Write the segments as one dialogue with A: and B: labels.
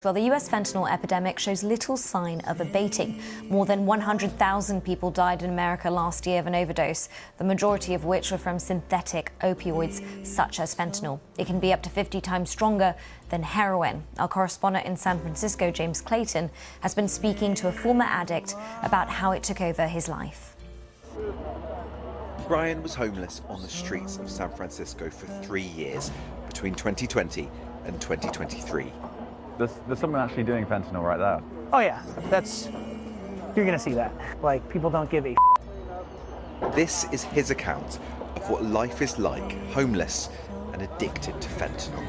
A: Well, the US fentanyl epidemic shows little sign of abating. More than 100,000 people died in America last year of an overdose, the majority of which were from synthetic opioids such as fentanyl. It can be up to 50 times stronger than heroin. Our correspondent in San Francisco, James Clayton, has been speaking to a former addict about how it took over his life.
B: Brian was homeless on the streets of San Francisco for 3 years, between 2020 and 2023.
C: There's someone actually doing fentanyl right there.
D: Oh yeah, you're gonna see that. Like, people don't give a
B: This is his account of what life is like, homeless and addicted to fentanyl.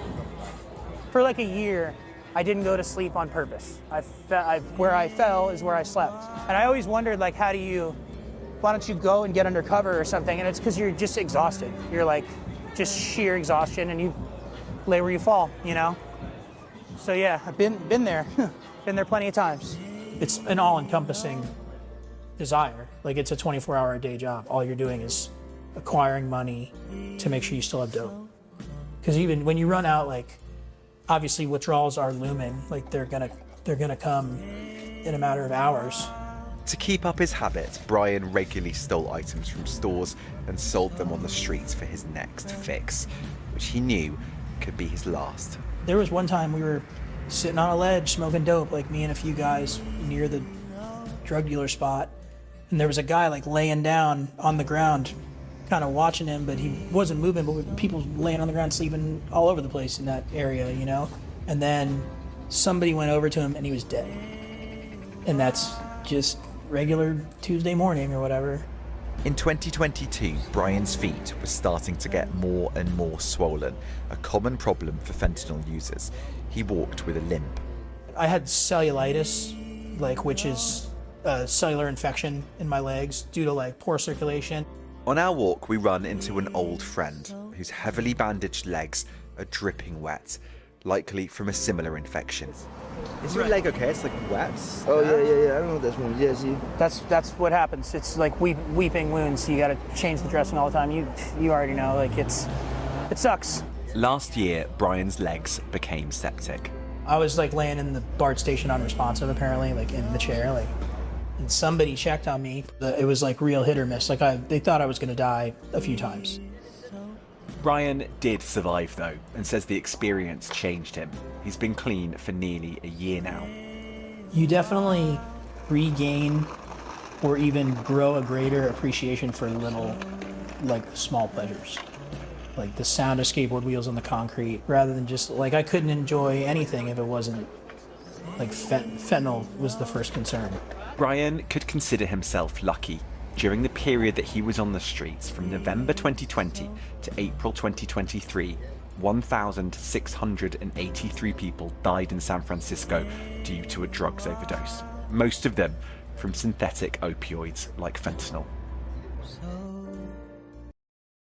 D: For like a year, I didn't go to sleep on purpose. Where I fell is where I slept. And I always wondered, like, why don't you go and get under cover or something? And it's because you're just exhausted. You're like, just sheer exhaustion, and you lay where you fall, you know? So yeah, I've been there, been there plenty of times. It's an all-encompassing desire. Like, it's a 24-hour-a-day job. All you're doing is acquiring money to make sure you still have dope. Because even when you run out, like, obviously withdrawals are looming. Like, they're gonna come in a matter of hours.
B: To keep up his habit, Brian regularly stole items from stores and sold them on the streets for his next fix, which he knew could be his last.
D: There was one time we were sitting on a ledge smoking dope, like me and a few guys near the drug dealer spot. And there was a guy like laying down on the ground, kind of watching him, but he wasn't moving, but people laying on the ground sleeping all over the place in that area, you know? And then somebody went over to him and he was dead. And that's just regular Tuesday morning or whatever.
B: In 2022, Brian's feet were starting to get more and more swollen, a common problem for fentanyl users. He walked with a limp.
D: I had cellulitis, which is a cellular infection in my legs due to poor circulation.
B: On our walk, we run into an old friend whose heavily bandaged legs are dripping wet, likely from a similar infection. Is your leg okay? It's wet.
E: Oh yeah. I don't know what that's from. Yeah, see.
D: That's what happens. It's like weeping wounds. You got to change the dressing all the time. You already know. It sucks.
B: Last year, Brian's legs became septic.
D: I was laying in the BART station unresponsive, apparently, in the chair, and somebody checked on me. It was real hit or miss. They thought I was gonna die a few times.
B: Brian did survive though, and says the experience changed him. He's been clean for nearly a year now.
D: You definitely regain or even grow a greater appreciation for little, small pleasures. Like the sound of skateboard wheels on the concrete, rather than just, I couldn't enjoy anything if it wasn't, fentanyl was the first concern.
B: Brian could consider himself lucky. During the period that he was on the streets, from November 2020 to April 2023, 1,683 people died in San Francisco due to a drugs overdose, most of them from synthetic opioids like fentanyl.